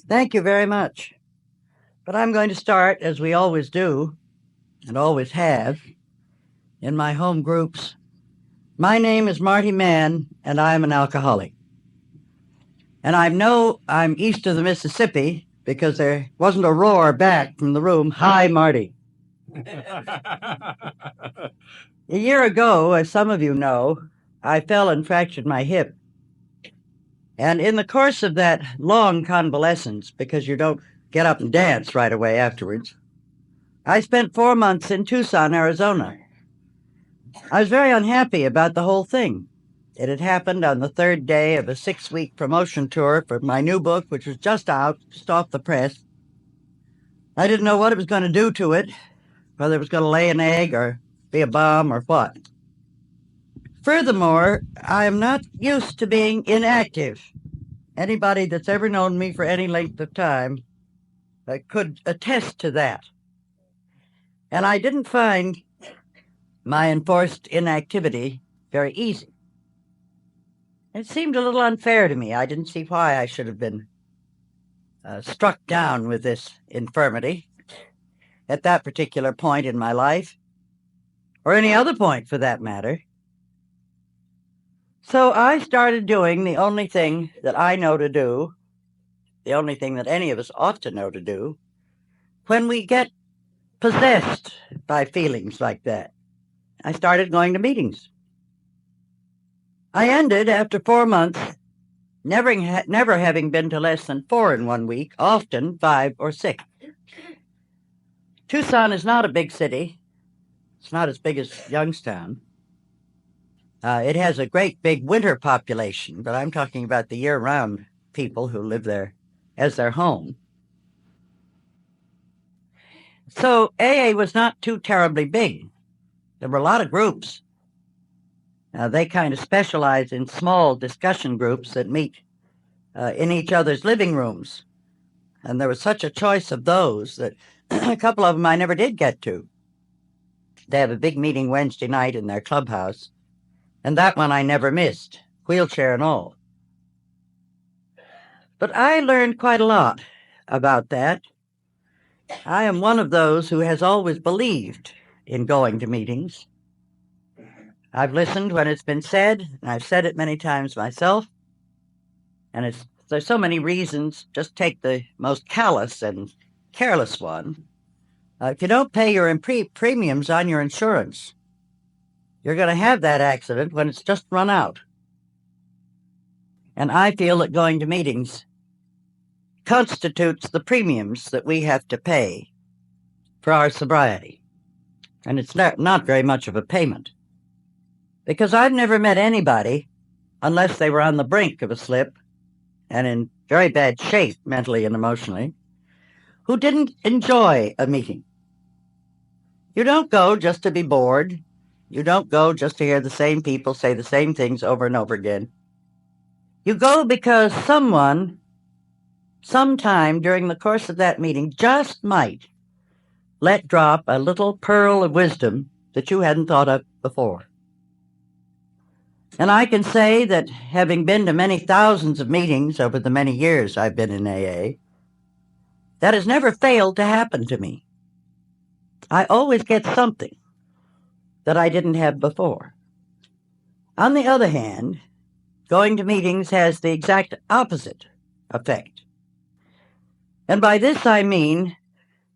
Thank you very much. But I'm going to start, as we always do, and always have, in my home groups. My name is Marty Mann, and I'm an alcoholic. And I know I'm east of the Mississippi because there wasn't a roar back from the room, "Hi, Marty." A year ago, as some of you know, I fell and fractured my hip. And in the course of that long convalescence, because you don't get up and dance right away afterwards, I spent 4 months in Tucson, Arizona. I was very unhappy about the whole thing. It had happened on the third day of a 6-week promotion tour for my new book, which was just out, just off the press. I didn't know what it was going to do to it, whether it was going to lay an egg or be a bomb or what. Furthermore, I am not used to being inactive. Anybody that's ever known me for any length of time could attest to that. And I didn't find my enforced inactivity very easy. It seemed a little unfair to me. I didn't see why I should have been struck down with this infirmity at that particular point in my life, or any other point for that matter. So I started doing the only thing that I know to do, the only thing that any of us ought to know to do, when we get possessed by feelings like that. I started going to meetings. I ended, after 4 months, never having been to less than 4 in 1 week, often 5 or 6. Tucson is not a big city. It's not as big as Youngstown. It has a great big winter population, but I'm talking about the year-round people who live there as their home. So AA was not too terribly big. There were a lot of groups. They kind of specialize in small discussion groups that meet in each other's living rooms. And there was such a choice of those that a couple of them I never did get to. They have a big meeting Wednesday night in their clubhouse, and that one I never missed, wheelchair and all. But I learned quite a lot about that. I am one of those who has always believed in going to meetings. I've listened when it's been said, and I've said it many times myself, and there's so many reasons. Just take the most callous and careless one. If you don't pay your premiums on your insurance, you're going to have that accident when it's just run out. And I feel that going to meetings constitutes the premiums that we have to pay for our sobriety. And it's not very much of a payment. Because I've never met anybody, unless they were on the brink of a slip and in very bad shape mentally and emotionally, who didn't enjoy a meeting. You don't go just to be bored. You don't go just to hear the same people say the same things over and over again. You go because someone, sometime during the course of that meeting, just might let drop a little pearl of wisdom that you hadn't thought of before. And I can say that, having been to many thousands of meetings over the many years I've been in AA, that has never failed to happen to me. I always get something that I didn't have before. On the other hand, going to meetings has the exact opposite effect. And by this I mean,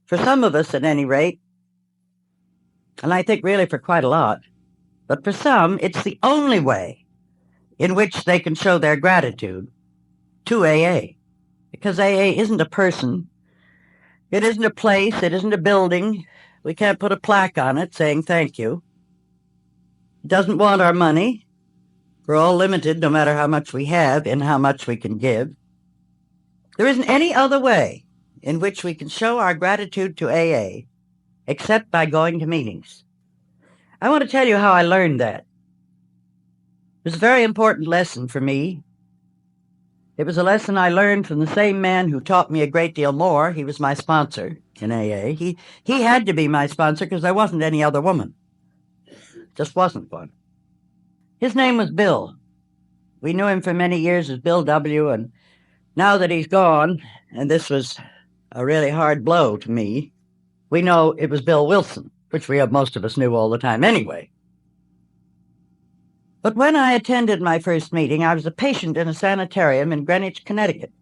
for some of us at any rate, and I think really for quite a lot, but for some, it's the only way in which they can show their gratitude to AA. Because AA isn't a person, it isn't a place, it isn't a building. We can't put a plaque on it saying thank you. It doesn't want our money. We're all limited, no matter how much we have and how much we can give. There isn't any other way in which we can show our gratitude to AA except by going to meetings. I want to tell you how I learned that. It was a very important lesson for me. It was a lesson I learned from the same man who taught me a great deal more. He was my sponsor in AA. He had to be my sponsor because there wasn't any other woman. Just wasn't one. His name was Bill. We knew him for many years as Bill W., and now that he's gone, and this was a really hard blow to me. We know it was Bill Wilson, which most of us knew all the time anyway. But when I attended my first meeting, I was a patient in a sanitarium in Greenwich, Connecticut.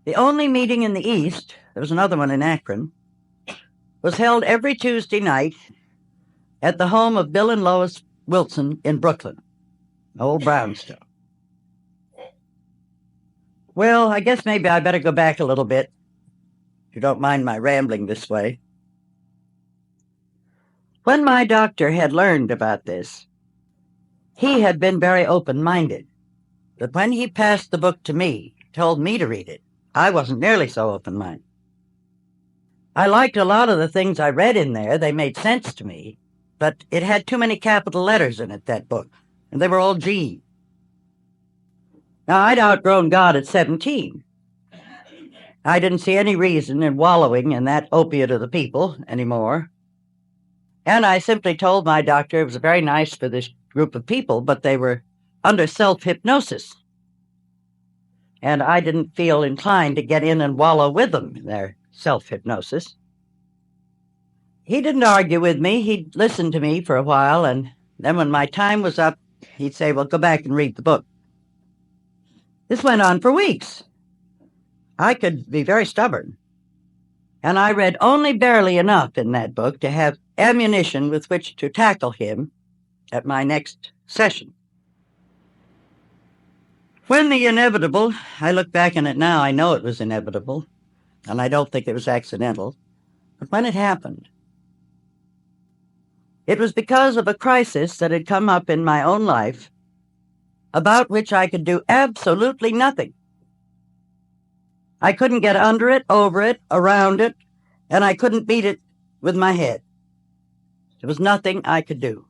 The only meeting in the East, there was another one in Akron, was held every Tuesday night at the home of Bill and Lois Wilson in Brooklyn, old brownstone. Well, I guess maybe I better go back a little bit, if you don't mind my rambling this way. When my doctor had learned about this, he had been very open-minded. But when he passed the book to me, told me to read it, I wasn't nearly so open-minded. I liked a lot of the things I read in there. They made sense to me, but it had too many capital letters in it, that book, and they were all G. Now, I'd outgrown God at 17. I didn't see any reason in wallowing in that opiate of the people anymore. And I simply told my doctor it was very nice for this group of people, but they were under self-hypnosis. And I didn't feel inclined to get in and wallow with them in their self-hypnosis. He didn't argue with me. He'd listen to me for a while, and then when my time was up, he'd say, well, go back and read the book. This went on for weeks. I could be very stubborn. And I read only barely enough in that book to have ammunition with which to tackle him at my next session. When the inevitable, I look back on it now, I know it was inevitable, and I don't think it was accidental, but when it happened, it was because of a crisis that had come up in my own life about which I could do absolutely nothing. I couldn't get under it, over it, around it, and I couldn't beat it with my head. There was nothing I could do.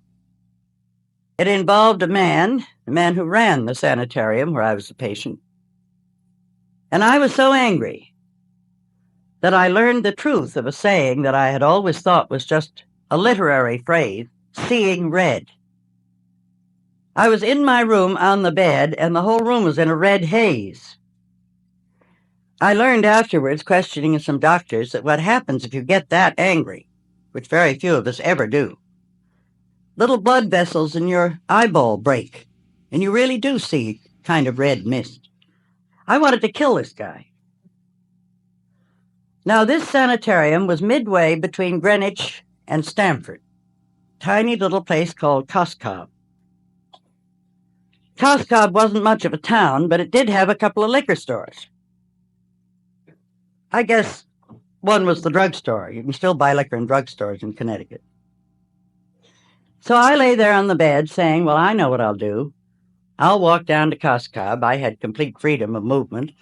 It involved a man who ran the sanitarium where I was a patient. And I was so angry that I learned the truth of a saying that I had always thought was just a literary phrase, seeing red. I was in my room on the bed, and the whole room was in a red haze. I learned afterwards, questioning some doctors, that what happens if you get that angry, which very few of us ever do, little blood vessels in your eyeball break, and you really do see kind of red mist. I wanted to kill this guy. Now, this sanitarium was midway between Greenwich and Stamford, tiny little place called Coscob. Coscob wasn't much of a town, but it did have a couple of liquor stores. I guess one was the drugstore. You can still buy liquor in drugstores in Connecticut. So I lay there on the bed saying, well, I know what I'll do. I'll walk down to Coscob. I had complete freedom of movement.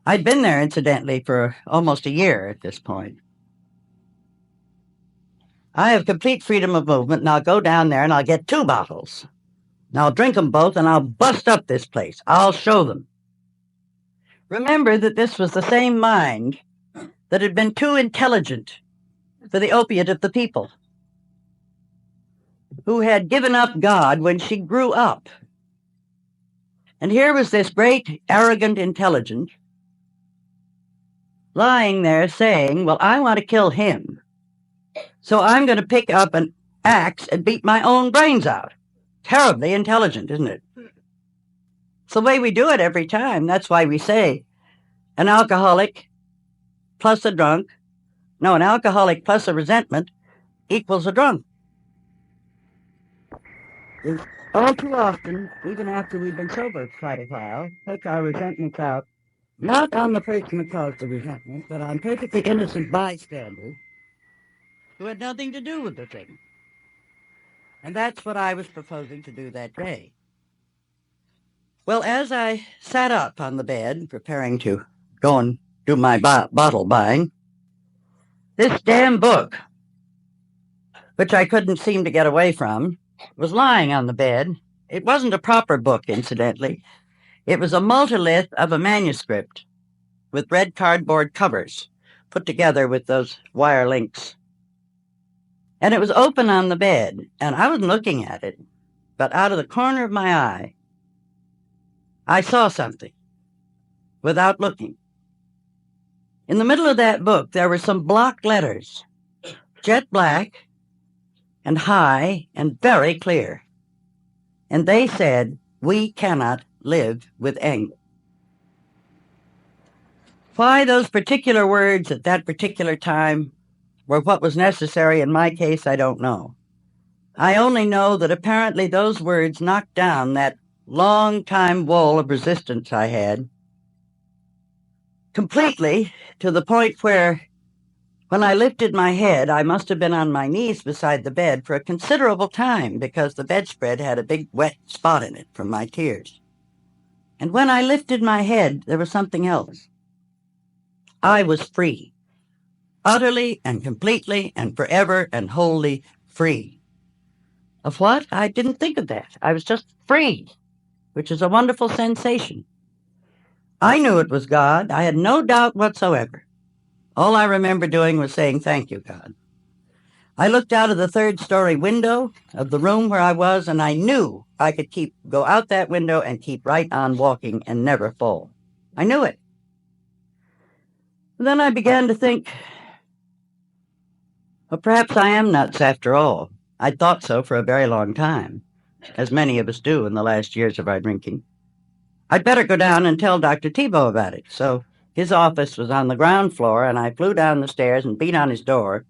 I'd been there, incidentally, for almost a year at this point. I have complete freedom of movement, and I'll go down there and I'll get 2 bottles. And I'll drink them both, and I'll bust up this place. I'll show them. Remember that this was the same mind that had been too intelligent for the opiate of the people, who had given up God when she grew up. And here was this great, arrogant intelligence lying there saying, well, I want to kill him, so I'm going to pick up an axe and beat my own brains out. Terribly intelligent, isn't it? It's the way we do it every time. That's why we say an alcoholic plus a drunk, no, an alcoholic plus a resentment equals a drunk. We all too often, even after we've been sober quite a while, take our resentments out, not on the person who caused the resentment, but on perfectly innocent bystanders who had nothing to do with the thing. And that's what I was proposing to do that day. Well, as I sat up on the bed, preparing to go and do my bottle buying, this damn book, which I couldn't seem to get away from, was lying on the bed. It wasn't a proper book, incidentally. It was a multilith of a manuscript with red cardboard covers put together with those wire links. And it was open on the bed, and I was looking at it, but out of the corner of my eye, I saw something. without looking. In the middle of that book, there were some block letters, jet black and high and very clear. And they said, "We cannot live with anger." Why those particular words at that particular time were what was necessary in my case, I don't know. I only know that apparently those words knocked down that long-time wall of resistance I had completely, to the point where when I lifted my head, I must have been on my knees beside the bed for a considerable time because the bedspread had a big wet spot in it from my tears. And when I lifted my head, there was something else. I was free, utterly and completely and forever and wholly free. Of what? I didn't think of that. I was just free, which is a wonderful sensation. I knew it was God. I had no doubt whatsoever. All I remember doing was saying, "Thank you, God." I looked out of the third-story window of the room where I was, and I knew I could go out that window and keep right on walking and never fall. I knew it. Then I began to think, well, perhaps I am nuts after all. I'd thought so for a very long time, as many of us do in the last years of our drinking. I'd better go down and tell Dr. Tebow about it. So his office was on the ground floor, and I flew down the stairs and beat on his door.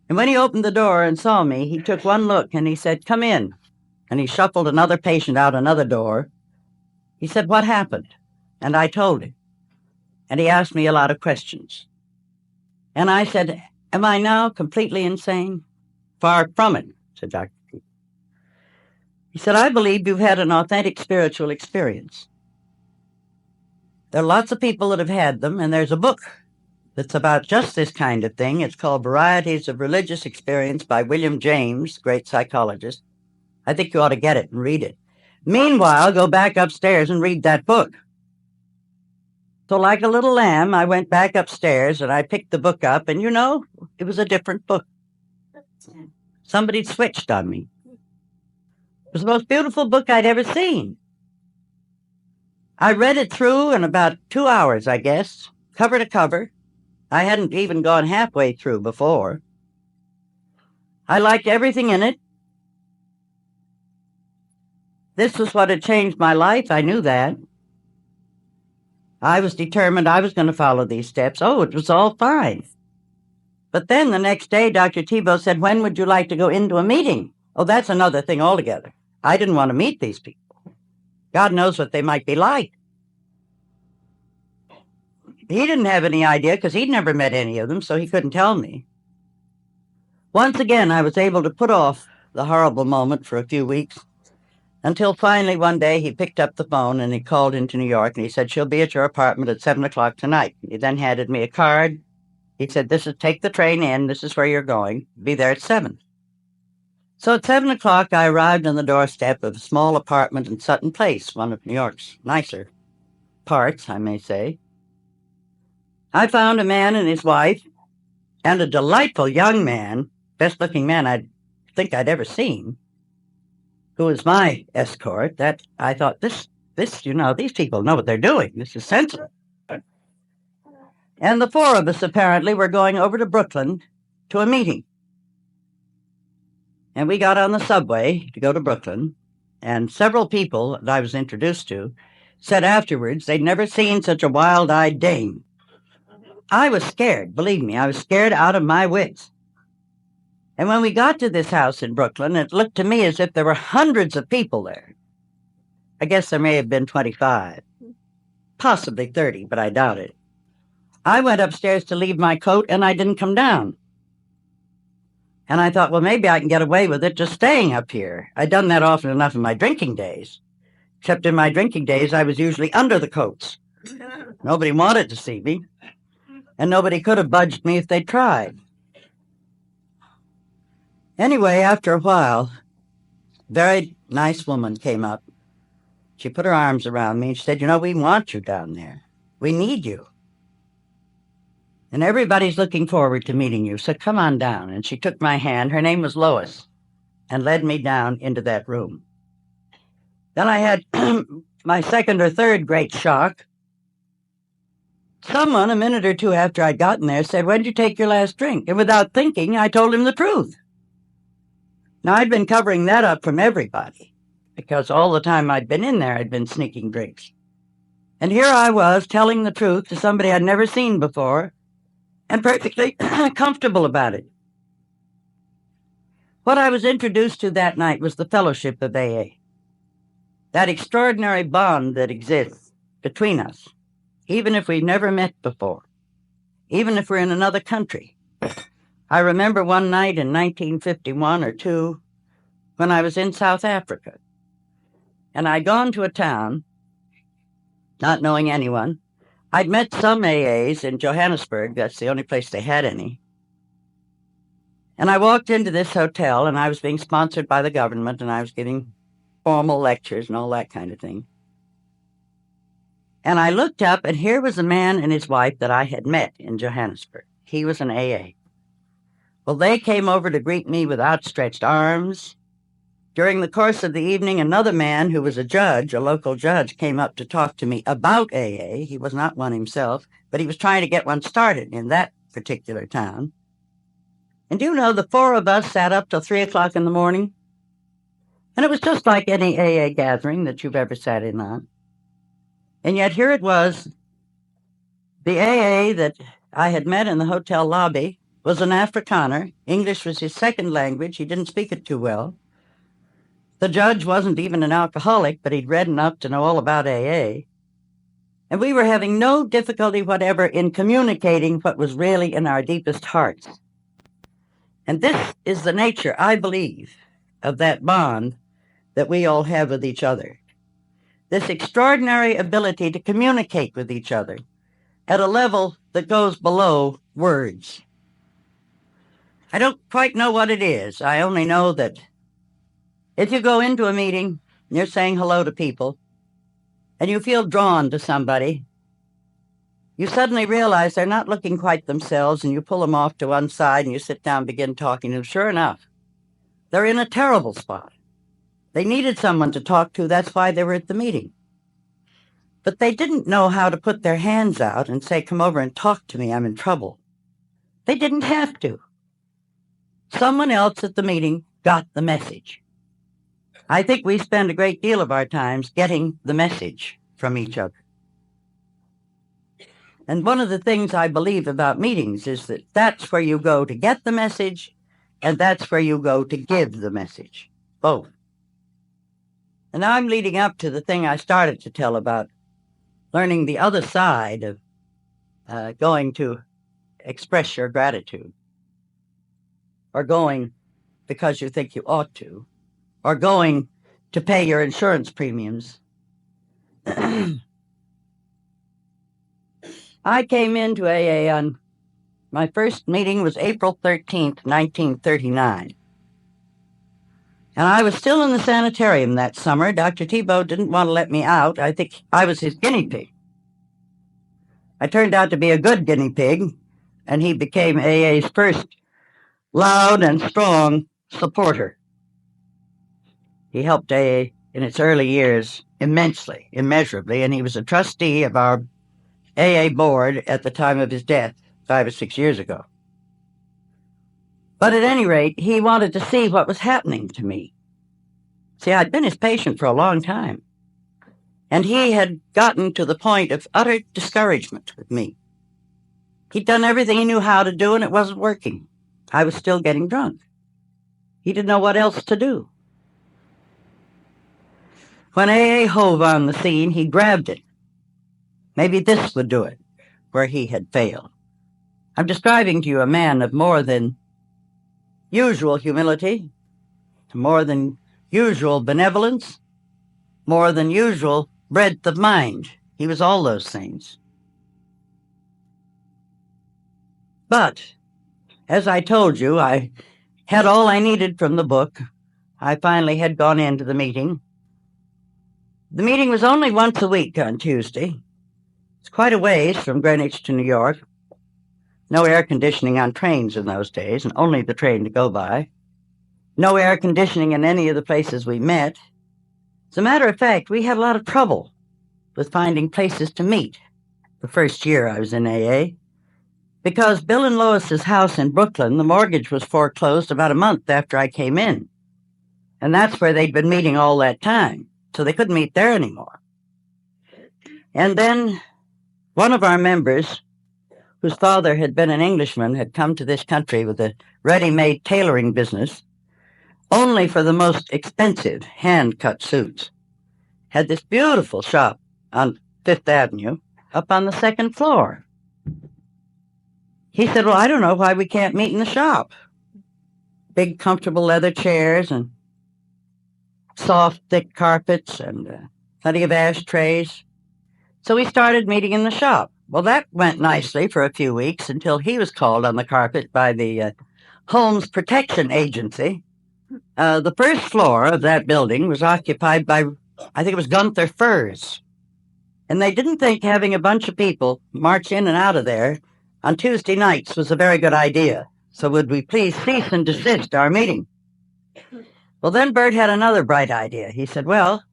And when he opened the door and saw me, he took one look and he said, "Come in." And he shuffled another patient out another door. He said, "What happened?" And I told him. And he asked me a lot of questions. And I said, "Am I now completely insane?" "Far from it," said Dr. T. He said, "I believe you've had an authentic spiritual experience. There are lots of people that have had them, and there's a book that's about just this kind of thing. It's called Varieties of Religious Experience by William James, great psychologist. I think you ought to get it and read it. Meanwhile, go back upstairs and read that book." So like a little lamb, I went back upstairs and I picked the book up, and it was a different book. Somebody switched on me. It was the most beautiful book I'd ever seen. I read it through in about 2 hours, I guess, cover to cover. I hadn't even gone halfway through before. I liked everything in it. This was what had changed my life. I knew that. I was determined I was going to follow these steps. Oh, it was all fine. But then the next day, Dr. Tebow said, "When would you like to go into a meeting?" Oh, that's another thing altogether. I didn't want to meet these people. God knows what they might be like. He didn't have any idea because he'd never met any of them, so he couldn't tell me. Once again, I was able to put off the horrible moment for a few weeks until finally one day he picked up the phone and he called into New York and he said, "She'll be at your apartment at 7 o'clock tonight." He then handed me a card. He said, "Take the train in. This is where you're going. Be there at 7. So at 7 o'clock, I arrived on the doorstep of a small apartment in Sutton Place, one of New York's nicer parts, I may say. I found a man and his wife, and a delightful young man, best-looking man I think I'd ever seen, who was my escort. That I thought, these people know what they're doing. This is sensible. And the four of us apparently were going over to Brooklyn to a meeting. And we got on the subway to go to Brooklyn, and several people that I was introduced to said afterwards they'd never seen such a wild-eyed dame. I was scared, believe me, I was scared out of my wits. And when we got to this house in Brooklyn, it looked to me as if there were hundreds of people there. I guess there may have been 25, possibly 30, but I doubt it. I went upstairs to leave my coat, and I didn't come down. And I thought, well, maybe I can get away with it just staying up here. I'd done that often enough in my drinking days. Except in my drinking days, I was usually under the coats. Nobody wanted to see me, and nobody could have budged me if they tried. Anyway, after a while, a very nice woman came up. She put her arms around me and she said, "We want you down there. We need you. And everybody's looking forward to meeting you, so come on down." And she took my hand, her name was Lois, and led me down into that room. Then I had my second or third great shock. Someone, a minute or two after I'd gotten there, said, "When'd you take your last drink?" And without thinking, I told him the truth. Now, I'd been covering that up from everybody, because all the time I'd been in there, I'd been sneaking drinks. And here I was telling the truth to somebody I'd never seen before, and perfectly comfortable about it. What I was introduced to that night was the fellowship of AA, that extraordinary bond that exists between us, even if we've never met before, even if we're in another country. I remember one night in 1951 or 2 when I was in South Africa, and I'd gone to a town, not knowing anyone. I'd met some AAs in Johannesburg. That's the only place they had any. And I walked into this hotel, and I was being sponsored by the government, and I was giving formal lectures and all that kind of thing. And I looked up, and here was a man and his wife that I had met in Johannesburg. He was an AA. Well, they came over to greet me with outstretched arms. During the course of the evening, another man who was a judge, a local judge, came up to talk to me about AA. He was not one himself, but he was trying to get one started in that particular town. And do you know, the 4 of us sat up till 3 o'clock in the morning? And it was just like any AA gathering that you've ever sat in on. And yet here it was, the AA that I had met in the hotel lobby was an Afrikaner. English was his second language. He didn't speak it too well. The judge wasn't even an alcoholic, but he'd read enough to know all about AA. And we were having no difficulty whatever in communicating what was really in our deepest hearts. And this is the nature, I believe, of that bond that we all have with each other. This extraordinary ability to communicate with each other at a level that goes below words. I don't quite know what it is. I only know that if you go into a meeting, and you're saying hello to people, and you feel drawn to somebody, you suddenly realize they're not looking quite themselves, and you pull them off to one side, and you sit down and begin talking, and sure enough, they're in a terrible spot. They needed someone to talk to. That's why they were at the meeting. But they didn't know how to put their hands out and say, "Come over and talk to me, I'm in trouble." They didn't have to. Someone else at the meeting got the message. I think we spend a great deal of our times getting the message from each other. And one of the things I believe about meetings is that that's where you go to get the message, and that's where you go to give the message, both. And now I'm leading up to the thing I started to tell about learning the other side of going to express your gratitude, or going because you think you ought to, or going to pay your insurance premiums. I came into AA on my first meeting was April 13th, 1939. And I was still in the sanitarium that summer. Dr. Tebow didn't want to let me out. I think I was his guinea pig. I turned out to be a good guinea pig, and he became AA's first loud and strong supporter. He helped AA in its early years immensely, immeasurably, and he was a trustee of our AA board at the time of his death 5 or 6 years ago. But at any rate, he wanted to see what was happening to me. See, I'd been his patient for a long time, and he had gotten to the point of utter discouragement with me. He'd done everything he knew how to do, and it wasn't working. I was still getting drunk. He didn't know what else to do. When AA hove on the scene, he grabbed it. Maybe this would do it, where he had failed. I'm describing to you a man of more than usual humility, more than usual benevolence, more than usual breadth of mind. He was all those things. But, as I told you, I had all I needed from the book. I finally had gone into the meeting. The meeting was only once a week on Tuesday. It's quite a ways from Greenwich to New York. No air conditioning on trains in those days, and only the train to go by. No air conditioning in any of the places we met. As a matter of fact, we had a lot of trouble with finding places to meet. the first year I was in AA, because Bill and Lois's house in Brooklyn, the mortgage was foreclosed about a month after I came in. And that's where they'd been meeting all that time, so they couldn't meet there anymore. And then one of our members, whose father had been an Englishman, had come to this country with a ready-made tailoring business, only for the most expensive hand-cut suits, had this beautiful shop on Fifth Avenue up on the second floor. He said, well, I don't know why we can't meet in the shop. Big, comfortable leather chairs and soft, thick carpets and plenty of ashtrays. So we started meeting in the shop. Well, that went nicely for a few weeks until he was called on the carpet by the Homes Protection Agency. The first floor of that building was occupied by, I think it was Gunther Furs. And they didn't think having a bunch of people march in and out of there on Tuesday nights was a very good idea. So would we please cease and desist our meeting? Well, then Bert had another bright idea. He said, well,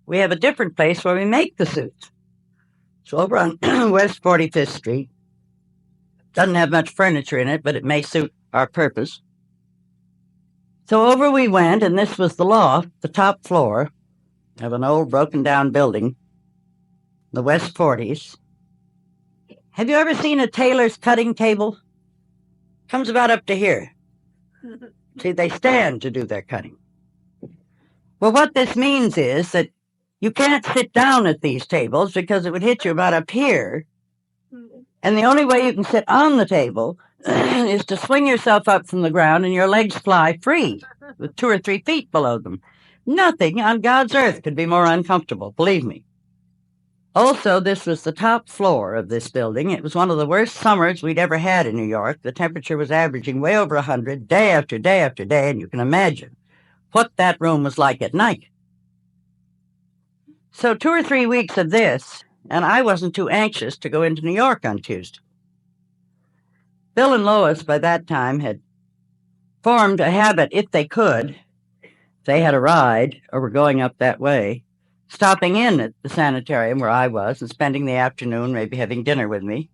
we have a different place where we make the suits. So over on West 45th Street, doesn't have much furniture in it, but it may suit our purpose. So over we went, and this was the loft, the top floor of an old broken-down building, the West 40s. Have you ever seen a tailor's cutting table? Comes about up to here. See, they stand to do their cutting. Well, what this means is that you can't sit down at these tables because it would hit you about up here. And the only way you can sit on the table is to swing yourself up from the ground and your legs fly free with 2 or 3 feet below them. Nothing on God's earth could be more uncomfortable, believe me. Also, this was the top floor of this building. It was one of the worst summers we'd ever had in New York. The temperature was averaging way over 100 day after day after day, and you can imagine what that room was like at night. So 2 or 3 weeks of this, and I wasn't too anxious to go into New York on Tuesday. Bill and Lois, by that time, had formed a habit, if they could, if they had a ride or were going up that way, stopping in at the sanitarium where I was and spending the afternoon, maybe having dinner with me.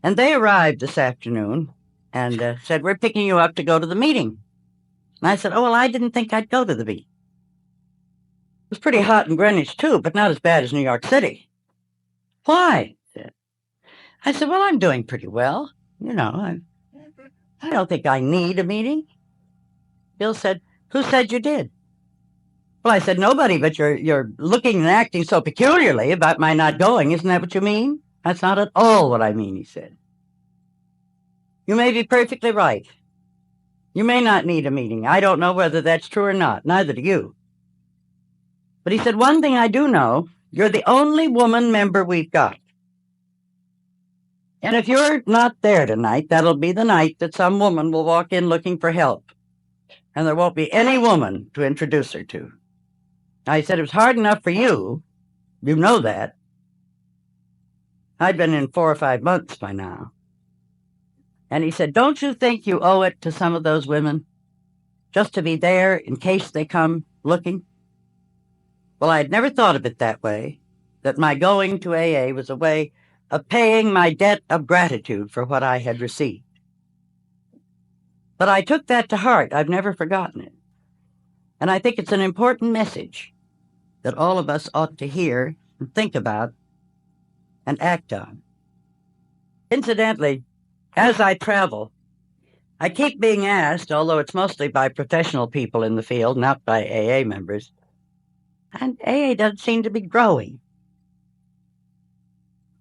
And they arrived this afternoon and said, we're picking you up to go to the meeting. And I said, oh, well, I didn't think I'd go to the meeting. It was pretty hot in Greenwich, too, but not as bad as New York City. Why? I said, well, I'm doing pretty well. You know, I don't think I need a meeting. Bill said, who said you did? Well, I said, nobody, but you're looking and acting so peculiarly about my not going. Isn't that what you mean? That's not at all what I mean, he said. You may be perfectly right. You may not need a meeting. I don't know whether that's true or not. Neither do you. But he said, one thing I do know, you're the only woman member we've got. And if you're not there tonight, that'll be the night that some woman will walk in looking for help. And there won't be any woman to introduce her to. I said, it was hard enough for you. You know that. I'd been in 4 or 5 months by now. And he said, don't you think you owe it to some of those women just to be there in case they come looking? Well, I had never thought of it that way, that my going to AA was a way of paying my debt of gratitude for what I had received. But I took that to heart. I've never forgotten it. And I think it's an important message that all of us ought to hear and think about and act on. Incidentally, as I travel, I keep being asked, although it's mostly by professional people in the field, not by AA members, and AA doesn't seem to be growing.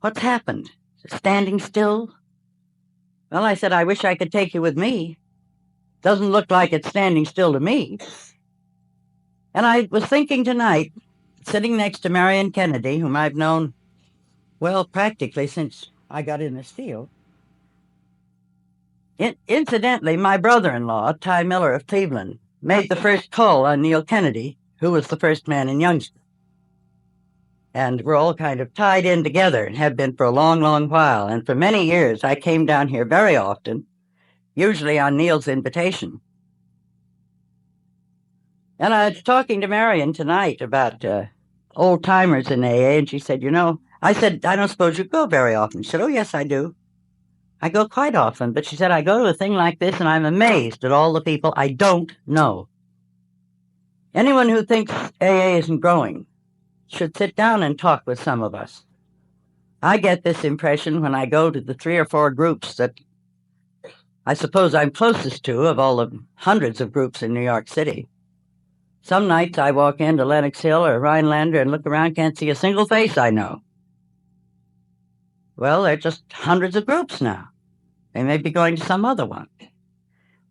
What's happened? Is it standing still? Well, I said, I wish I could take you with me. Doesn't look like it's standing still to me. And I was thinking tonight, sitting next to Marion Kennedy, whom I've known, well, practically since I got in this field. Incidentally, my brother-in-law, Ty Miller of Cleveland, made the first call on Neil Kennedy, who was the first man in Youngstown. And we're all kind of tied in together and have been for a long, long while. And for many years, I came down here very often, usually on Neil's invitation. And I was talking to Marion tonight about old-timers in AA, and she said, you know, I said, I don't suppose you go very often. She said, oh, yes, I do. I go quite often, but she said, I go to a thing like this and I'm amazed at all the people I don't know. Anyone who thinks AA isn't growing should sit down and talk with some of us. I get this impression when I go to the 3 or 4 groups that I suppose I'm closest to of all the hundreds of groups in New York City. Some nights I walk into Lenox Hill or Rhinelander and look around, can't see a single face I know. Well, there are just hundreds of groups now. They may be going to some other one.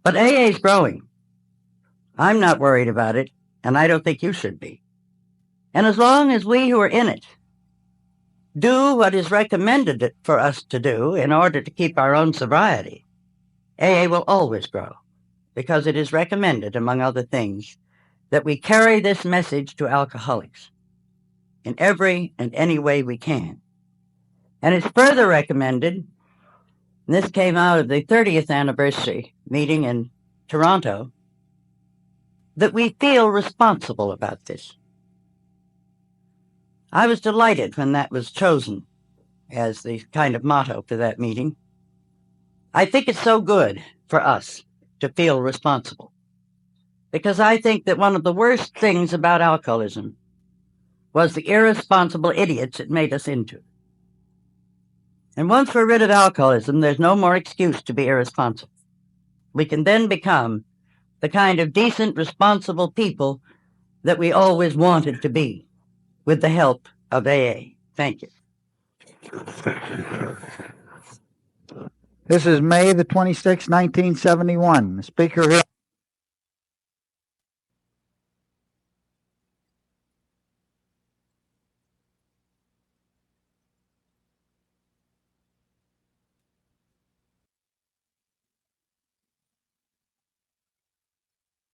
But AA is growing. I'm not worried about it, and I don't think you should be. And as long as we who are in it do what is recommended for us to do in order to keep our own sobriety, AA will always grow, because it is recommended, among other things, that we carry this message to alcoholics in every and any way we can. And it's further recommended, and this came out of the 30th anniversary meeting in Toronto, that we feel responsible about this. I was delighted when that was chosen as the kind of motto for that meeting. I think it's so good for us to feel responsible, because I think that one of the worst things about alcoholism was the irresponsible idiots it made us into. And once we're rid of alcoholism, there's no more excuse to be irresponsible. We can then become the kind of decent, responsible people that we always wanted to be, with the help of AA. Thank you. This is May the 26th, 1971. The speaker here